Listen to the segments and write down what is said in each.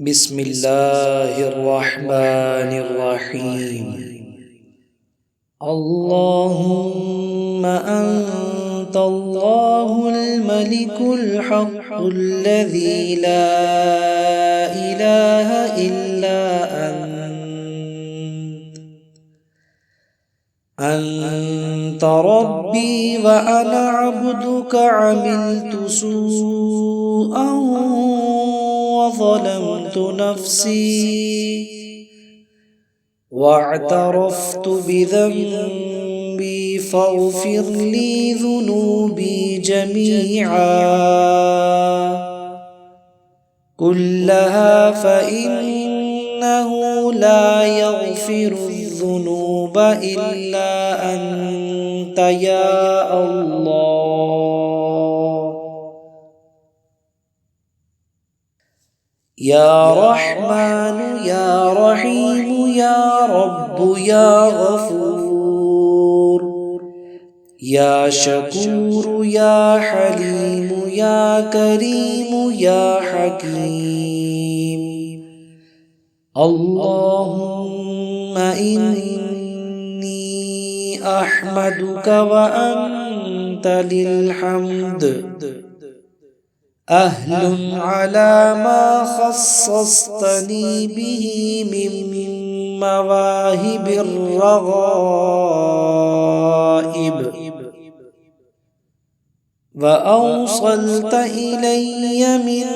Bismillahirrahmanirrahim. Allahumma antallahul malikul haqqul ladzi la ilaha illa anta rabbi wa ana abduka amiltu su'an وظلمت نفسي واعترفت بذنبي فاغفر لي ذنوبي جميعا كلها فإنه لا يغفر الذنوب إلا أنت يا الله. يا رحمن يا رحيم يا رب يا غفور يا شكور يا حليم يا كريم يا حكيم. اللهم إني أحمدك وأنت للحمد أهل على ما خصصتني به من مواهب الرغائب وأوصلت إلي من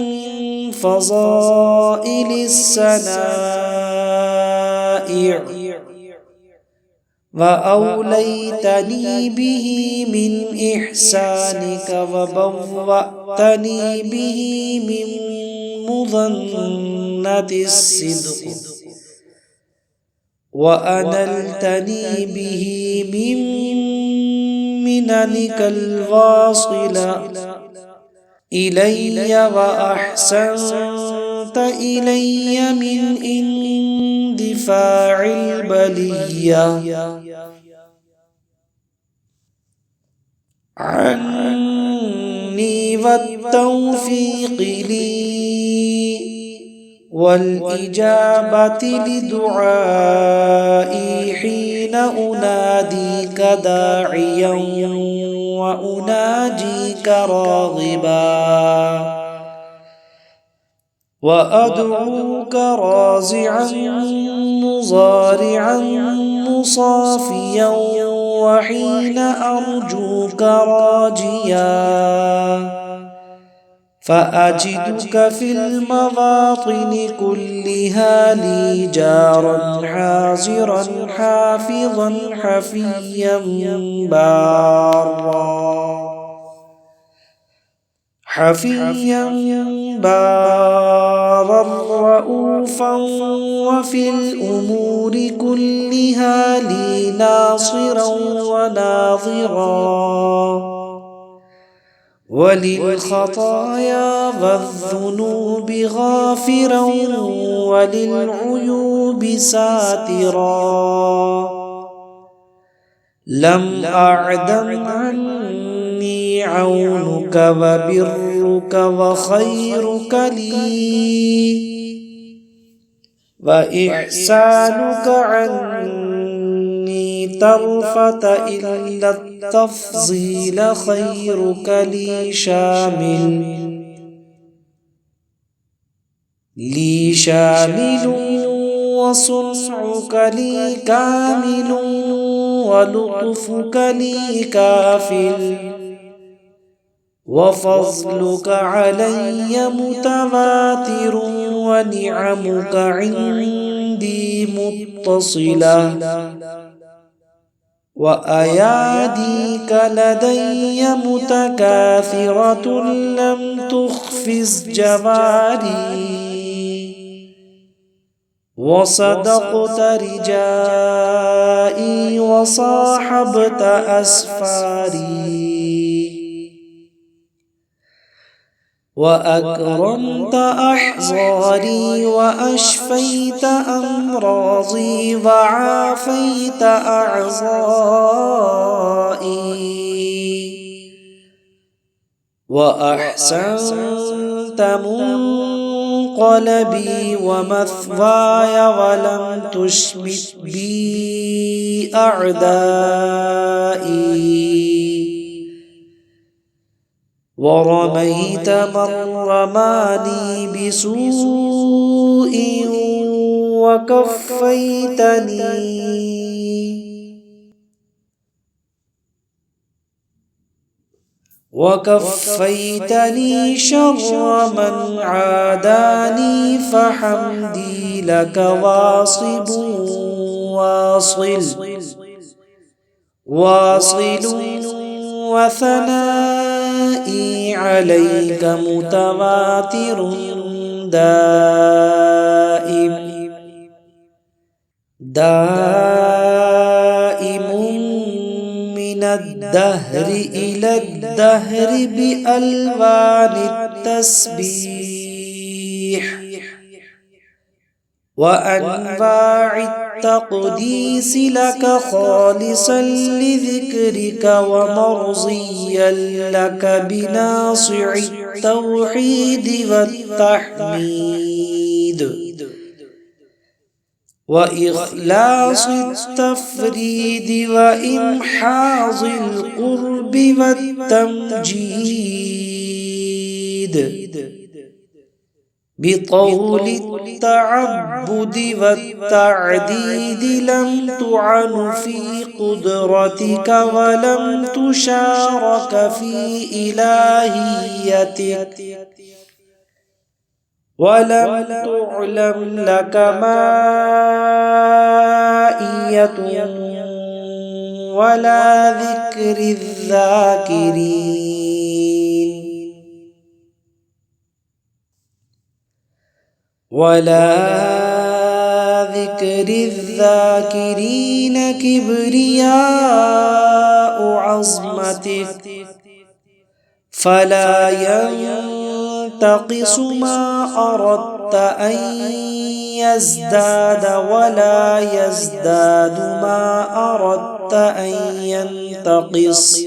فضائل السنائع وأوليتني به من إحسانك وبوأتني به من مظنة الصدق وأنلتني به من مننك الواصلة إلي وأحسنت إلي من اندفاع البلية عني والتوفيق لي والإجابة لدعائي حين أناديك داعيا وأناجيك راغبا وأدعوك رازعا مضارعا مصافيا وحين أرجوك راجيا فأجدك في المواطن كلها لي جارا حاضرا حافظا حفيا بارا رؤوفا وفي الأمور كلها لي ناصرا وناظرا وللخطايا والذنوب غافرا وللعيوب ساترا لم أعدم عني عونك وبرك وخيرك لي وإحسانك عني طرفة إلا التفضيل خيرك لي شامل وصنعك لي كامل ولطفك لي كافل وفضلك علي متواتر ونعمك عندي متصلة وأياديك لدي متكاثرة لم تخفز جواري وصدقت رجائي وصاحبت أسفاري وأكرمت أحزاري وأشفيت أمراضي وعافيت أعضائي وأحسنت منقلبي ومثواي ولم تشمت بي أعدائي ورميت من رماني بسوء وكفيتني شر من عاداني فحمدي لك واصب واصل وثنائي عليك متواتر دائم من الدهر إلى الدهر بألوان التسبيح وأنواع التقديس لك خالصا لذكرك ومرضيا لك بناصع التوحيد والتحميد وإخلاص التفريد وإمحاظ القرب والتمجيد بطول التعبد والتعديد لم تعن في قدرتك ولم تشارك في إلهيتك ولم تعلم لك مائية ولا ذكر الذاكرين كبرياء عظمتك فلا ينتقص ما أردت أن يزداد ولا يزداد ما أردت أن ينتقص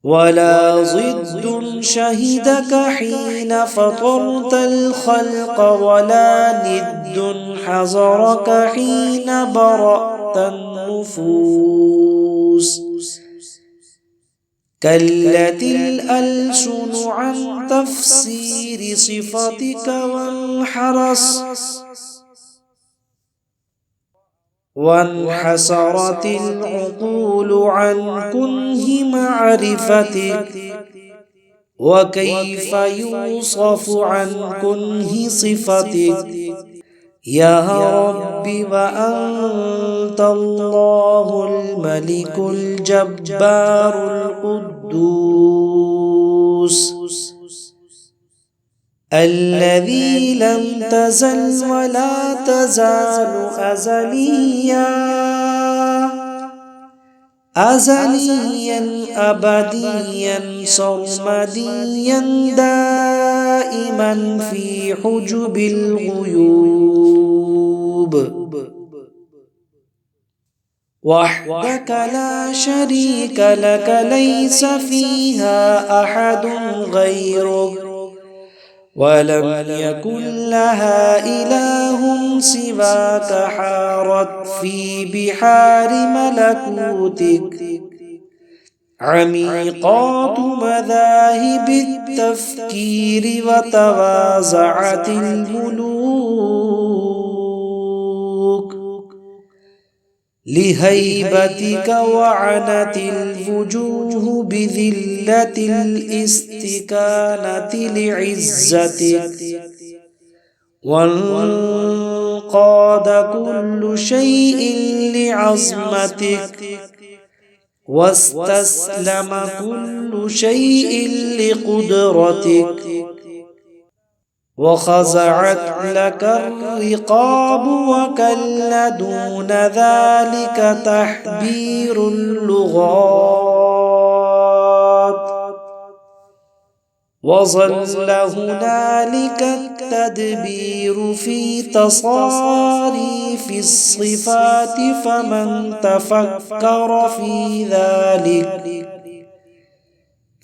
ولا ضد شهدك حين فطرت الخلق ولا ند حذرك حين برأت النفوس كلت الألسن عن تفسير صفتك وانحسرت العقول عن كنه معرفتك وكيف يوصف عن كنه صفتك يا رب وأنت الله الملك الجبار القدوس الذي لم تزل ولا تزال أزليا أبديا صرمديا دائما في حجب الغيوب وحدك لا شريك لك ليس فيها أحد غيرك ولم يكن لها إله سواك حارت في بحار ملكوتك عميقات مذاهب التفكير وتوازعت الملوك لهيبتك وعنت الوجوه بذلة الاستكانة لعزتك وانقاد كل شيء لعظمتك واستسلم كل شيء لقدرتك وخضعت لك الرقاب وكل دون ذلك تحبير اللغات وظل هنالك التدبير في تصاريف الصفات فمن تفكر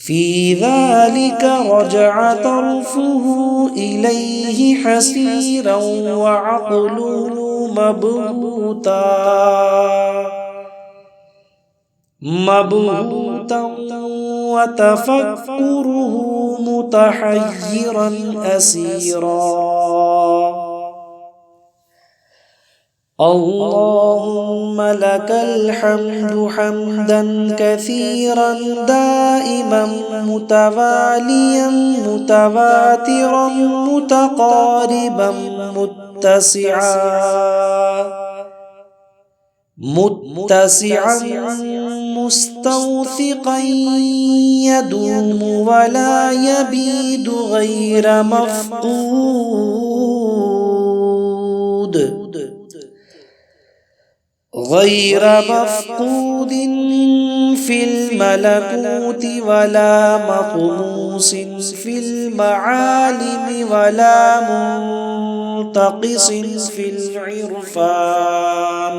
في ذلك رجع طرفه إليه حسيرا وعقله مبهوتا وتفكره متحيرا أسيرا. اللهم لك الحمد حمدا كثيرا دائما متواليا متواترا متقاربا متسعا مستوثقا يدوم ولا يبيد غير مفقود في الملكوت ولا مطموس في المعالم ولا منتقص في العرفان.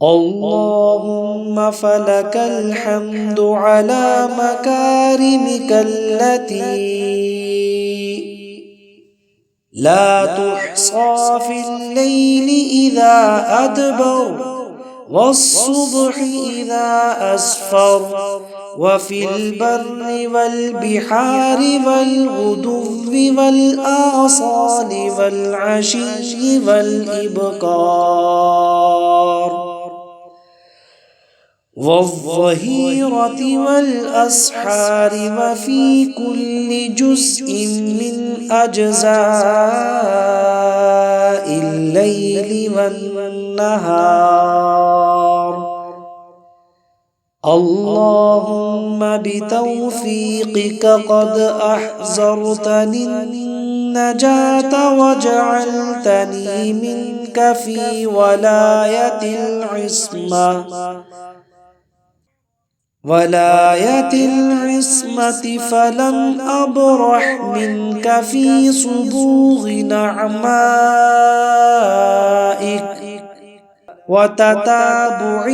اللهم فلك الحمد على مكارمك التي لا تحصى في الليل إذا أدبر والصبح إذا أسفر وفي البر والبحار والغدو والآصال والعشي والإبكار والظهيرة والأسحار وفي كل جزء من أجزاء الليل والنهار. اللهم بتوفيقك قد أحزرتني النجاة وجعلتني منك في ولاية العصمة فلم أبرح منك في صبوغ نعمائك وتتابع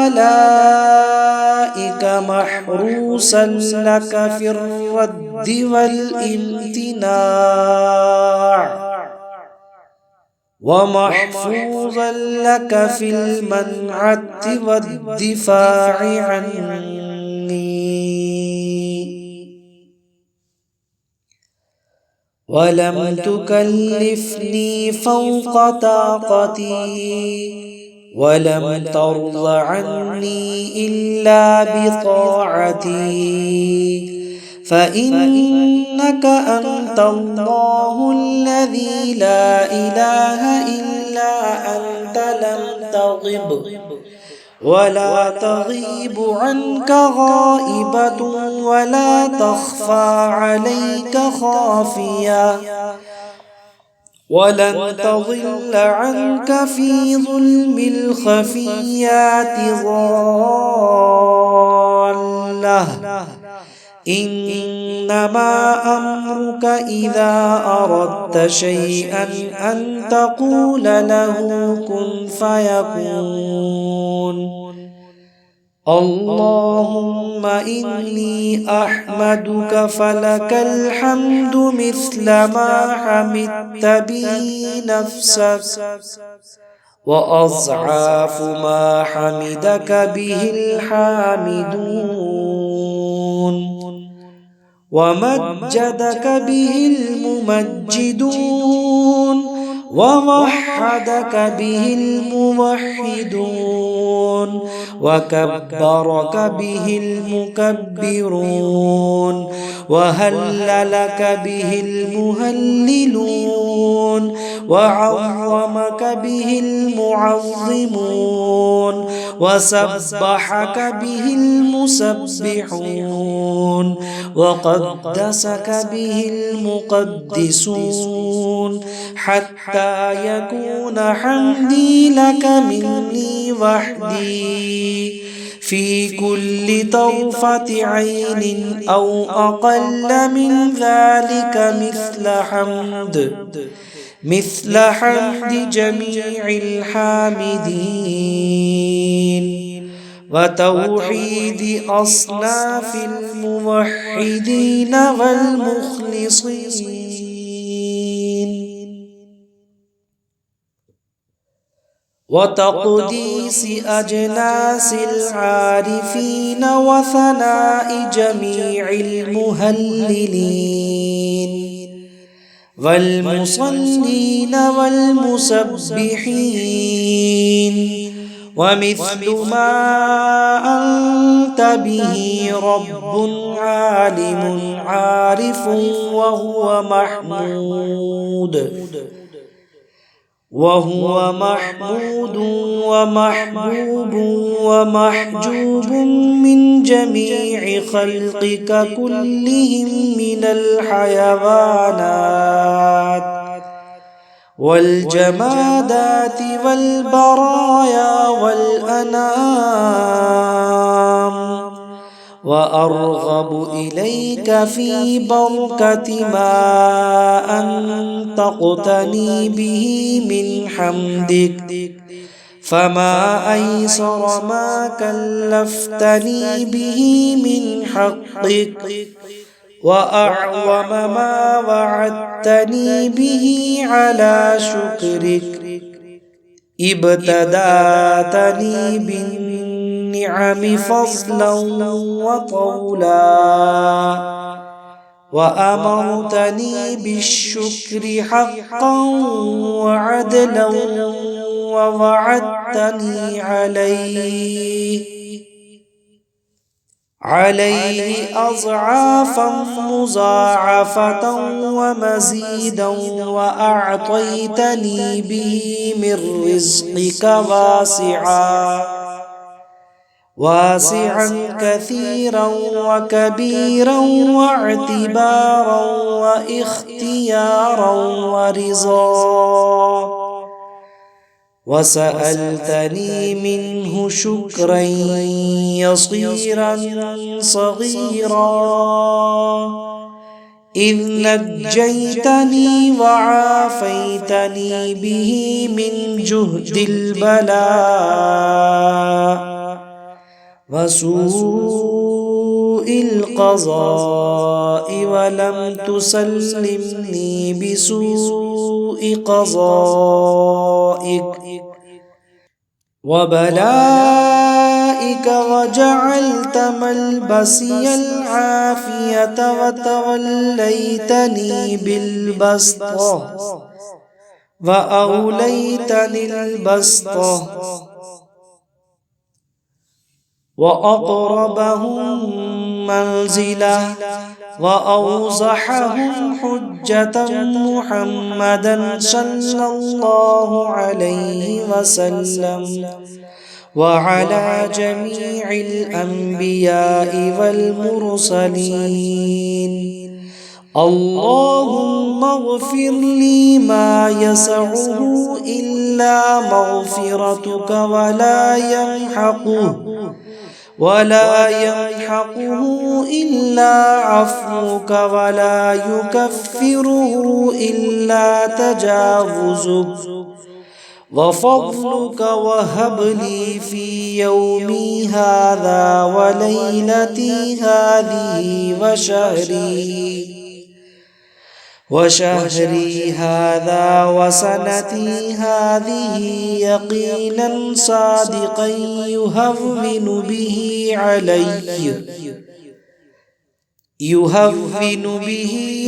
آلائك محروسا لك في الرد والامتناع ومحفوظا لك في المنعة والدفاع عني. ولم تكلفني فوق طاقتي ولم ترض عني إلا بطاعتي فإنك أنت الله الذي لا إله إلا أنت لم تغب ولا تغيب عنك غائبة ولا تخفى عليك خافية ولن تضل عنك في ظلم الخفيات ضالة. إنما أمرك إذا أردت شيئا أن تقول له كن فيكون. اللهم إني أحمدك فلك الحمد مثل ما حمدت به نفسك وأضعاف ما حمدك به الحامدون ومجدك به الممجدون ووحدك به الموحدون وكبرك به المكبرون وهللك به المهللون وعظمك به المعظمون وسبحك به المسبحون وقدسك به المقدسون حتى يكون حمدي لك مني وحدي في كل طرفة عين أو أقل من ذلك مثل حمد جميع الحامدين. وتوحيد أصناف الموحدين والمخلصين، وتقديس أجناس العارفين وثناء جميع المهللين والمصلين والمسبحين، ومثل ما أنت به رب عالم عارف وهو محمود ومحبوب ومحجوب من جميع خلقك كلهم من الحيوانات والجمادات والبرايا والأنام، وأرغب إليك في بركة ما أنطقتني به من حمدك، فما أيسر ما كلفتني به من حقك، وأعظم ما وعدتني به على شكرك. ابتدأتني بالنعم فضلا وطولا، وأمرتني بالشكر حقا وعدلا، ووعدتني عليه أضعافا مضاعفة ومزيدا، وأعطيتني به من رزقك واسعا كثيرا وكبيرا، واعتبارا واختيارا ورضا، وسألتني منه شكرا يصيرا صغيرا، إذ نجيتني وعافيتني به من جهد البلاء وسوء القضاء، ولم تسلمني بسوء قضائك وبلائك، وجعلت ملبسي العافية، وتوليتني بالبسطة وأوليتني البسطة، وأقربهم منزلة وأوضحهم حجة محمدا صلى الله عليه وسلم، وعلى جميع الأنبياء والمرسلين. اللهم اغفر لي ما يسعه إلا مغفرتك، ولا يمحقه إلا عفوك، ولا يكفره إلا تجاوزك وفضلك. وهب لي في يومي هذا وليلتي هذه وشهري هذا وسنتي هذه يقينا صادقا يهون به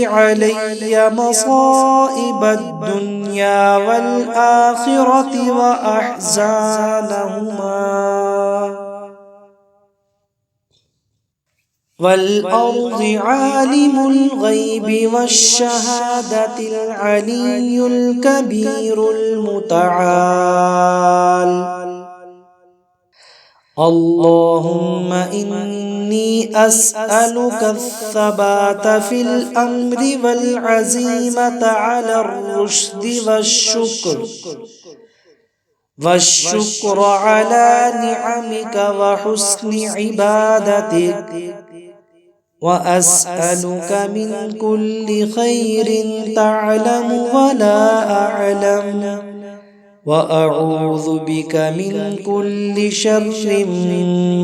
علي مصائب الدنيا والآخرة وأحزانهما. والأرض عالم الغيب والشهادة العلي الكبير المتعال. اللهم إني أسألك الثبات في الأمر والعزيمة على الرشد والشكر على نعمك وحسن عبادتك. وأسألك من كل خير تعلم ولا أعلم، وأعوذ بك من كل شر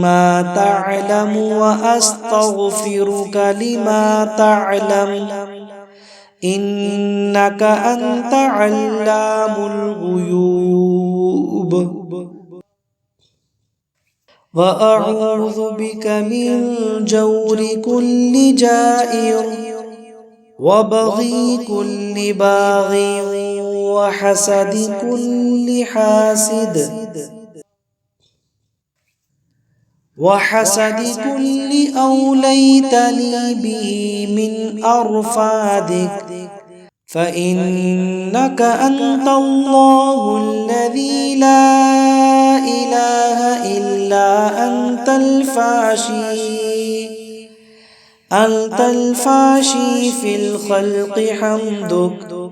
ما تعلم وأستغفرك لما تعلم إنك أنت علام الغيوب. وأعوذ بك من جور كل جائر وبغي كل باغ وحسد كل حاسد كل أوليتني به من أرفادك فإنك أنت الله الذي لا إله إلا أنت الفاشي في الخلق حمدك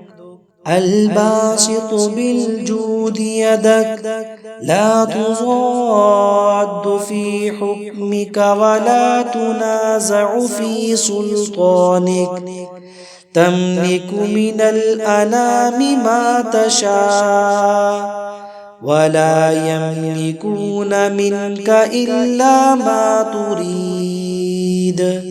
الباسط بالجود يدك لا تضاد في حكمك ولا تنازع في سلطانك تملك من الأنام ما تشاء ولا يملكون منك إلا ما تريد.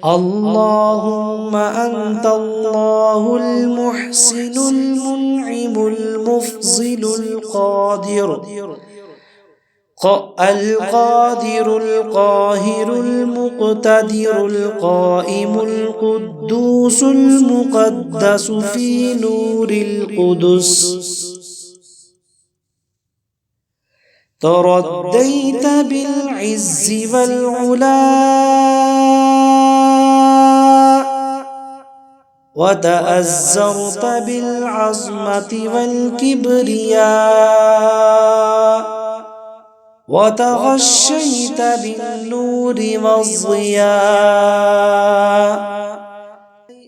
اللهم أنت الله المحسن المنعم المفضل القادر القاهر المقتدر القائم القدوس المقدس في نور القدس ترديت بالعز والعلا وتأزرت بالعظمة والكبرياء وتغشيت بالنور والضياء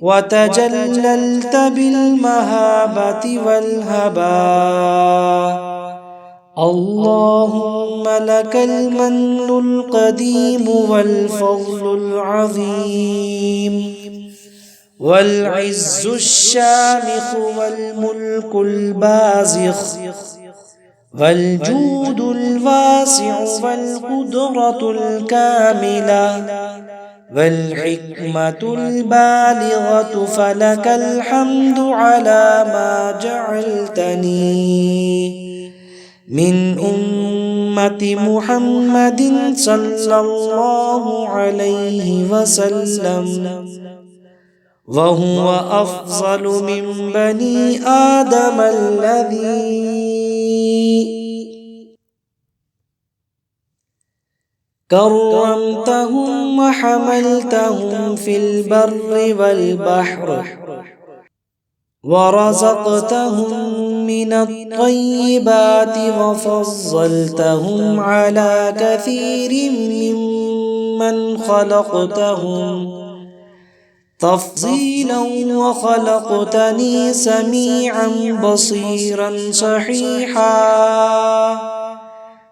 وتجللت بالمهابة والهباء. اللهم لك المن القديم والفضل العظيم والعز الشامخ والملك البازخ والجود الواسع والقدرة الكاملة والحكمة البالغة فلك الحمد على ما جعلتني من أمة محمد صلى الله عليه وسلم وهو أفضل من بني آدم الذي كرمتهم وحملتهم في البر والبحر ورزقتهم من الطيبات وفضلتهم على كثير ممن خلقتهم تفضيلا وخلقتني سميعا بصيرا صحيحا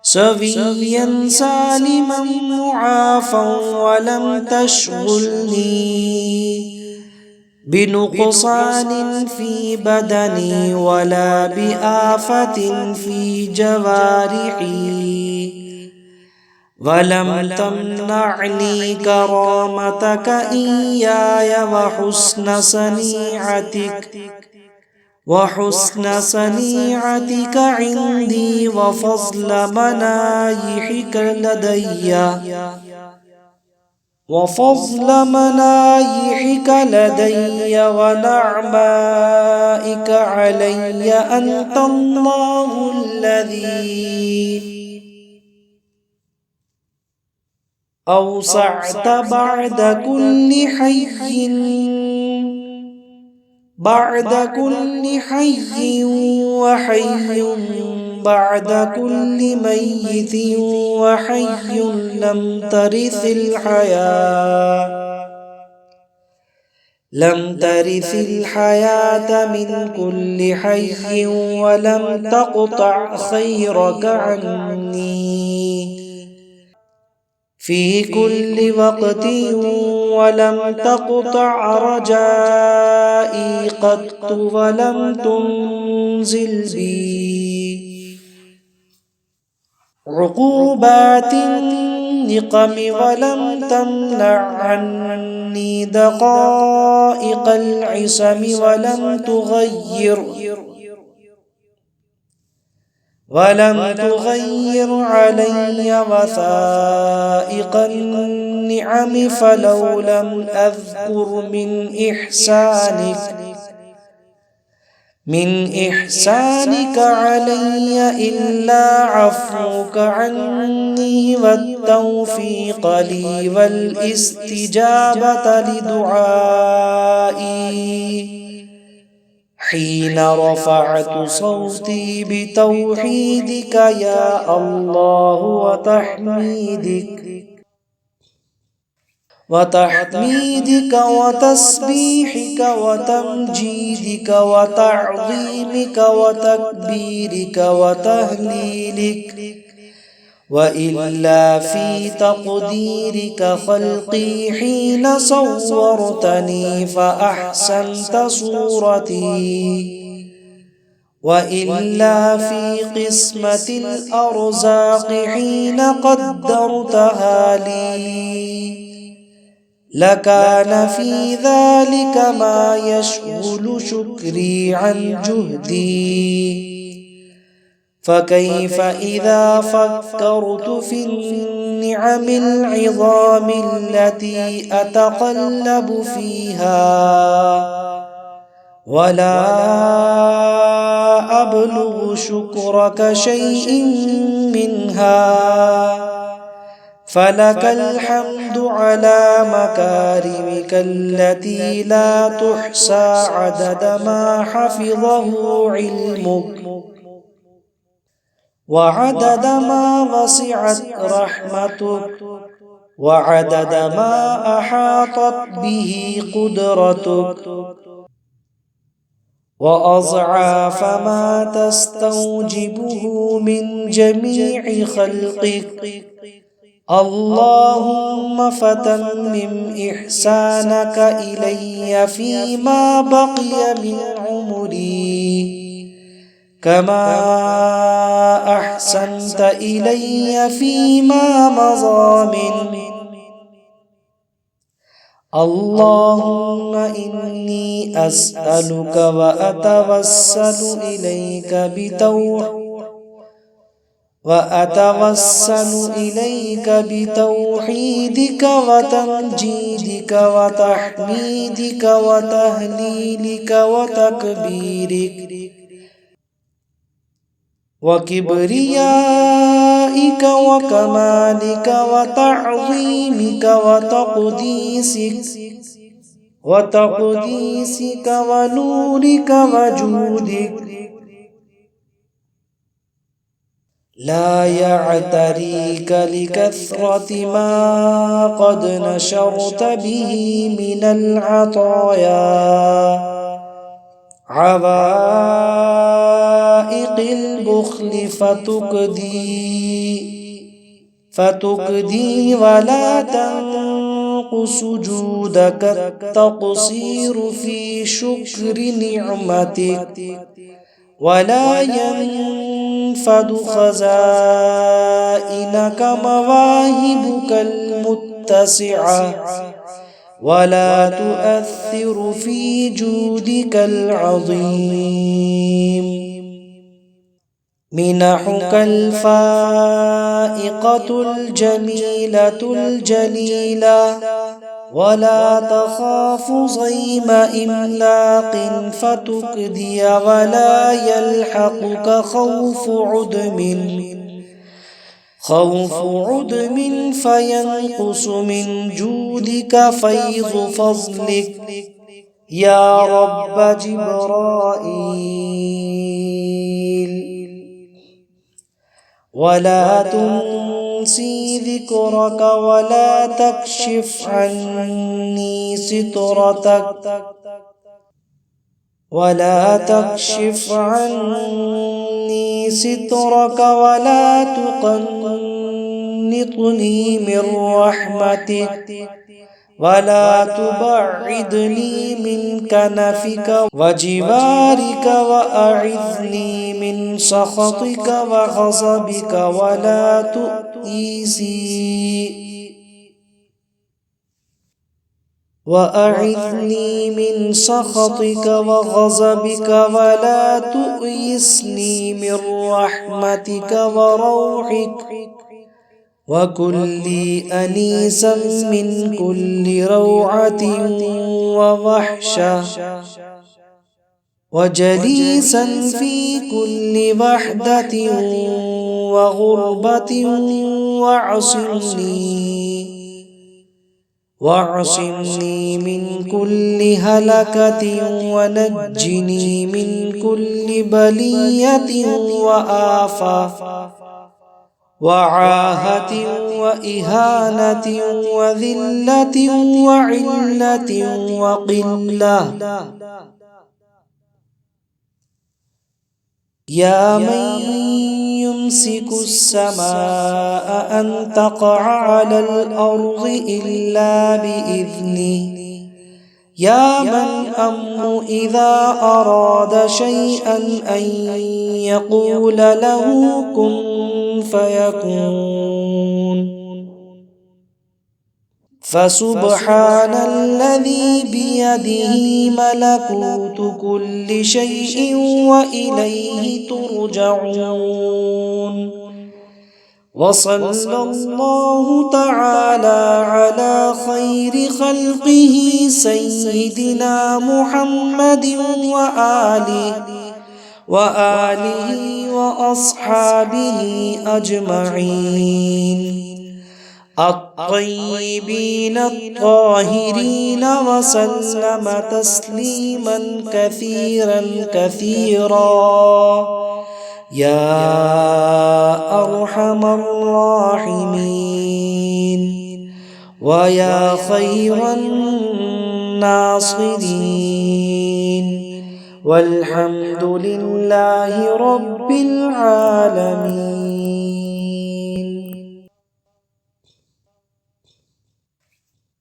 سويا سالما معافا ولم تشغلني بنقصان في بدني ولا بآفة في جوارحي ولم تمنعني كرامتك إياي وحسن صنيعتك عندي وفضل منايحك لدي ونعمائك علي أنت الله الذي أوسعت بعد كل حي وحي بعد كل ميت وحي لم ترث الحياة من كل حي ولم تقطع خيرك عني في كل وقت ولم تقطع رجائي قط ولم تنزل بي عقوبات النقم ولم تمنع عني دقائق العصم ولم تغير علي وثائق النعم فلو لم أذكر من إحسانك علي إلا عفوك عني والتوفيق لي والاستجابة لدعائي حين رفعت صوتي بتوحيدك يا الله وتحميدك وتسبيحك وتمجيدك وتعظيمك وتكبيرك وتهليلك وإلا في تقديرك خلقي حين صورتني فأحسنت صورتي وإلا في قسمة الأرزاق حين قدرتها لي لكان في ذلك ما يشغل شكري عن جهدي فكيف إذا فكرت في النعم العظام التي أتقلب فيها ولا أبلغ شكرك شيء منها فلك الحمد على مكارمك التي لا تحصى عدد ما حفظه علمك وعدد ما وسعت رحمتك وعدد ما أحاطت به قدرتك وأضعاف ما تستوجبه من جميع خلقك اللهم فتمم إحسانك إلي فيما بقي من عمري كما أحسنت إلي فيما مضى اللهم إني أسألك وأتوسل إليك بتوحيدك وتمجيدك وتحميدك وتهليلك وتكبيرك وكبريائك وكمالك وتعظيمك وتقديسك ونورك وجودك لا يعتريك لكثرة ما قد نشرت به من العطايا عوائق البخل فتكدي ولا تنقص جودك التقصير في شكر نعمتك ولا ينفد خزائنك مواهبك المتسعة ولا تؤثر في جودك العظيم منحك الفائقة الجميلة الجليلة ولا تخاف ضيم إملاق فتكدي ولا يلحقك خوف عدم فينقص من جودك فيض فضلك يا رب جبرائيل ولا تنسي ذكرك ولا تكشف عني سترتك ولا تقنطني من رحمتك ولا تبعدني من كنفك وجوارك وأعذني من سخطك وغضبك ولا تؤيسي وأعذني من سخطك وغضبك ولا تؤيسني من رحمتك وروحك وكن لي أنيسا من كل روعة ووحشة وجليسا في كل وحدة وغربة واعصمني من كل هلكة ونجني من كل بلية وآفة وعاهة وإهانة وذلة وعلة وقلة يا من يمسك السماء أن تقع على الأرض إلا بإذنه يا من أمر إذا أراد شيئا أن يقول له كن فيكون فسبحان الذي بيده ملكوت كل شيء وإليه ترجعون وصلى الله تعالى على خير خلقه سيدنا محمد وآله وأصحابه أجمعين الطيبين الطاهرين وسلم تسليما كثيرا كثيرا يا أرحم الراحمين ويا خير الناصرين والحمد لله رب العالمين.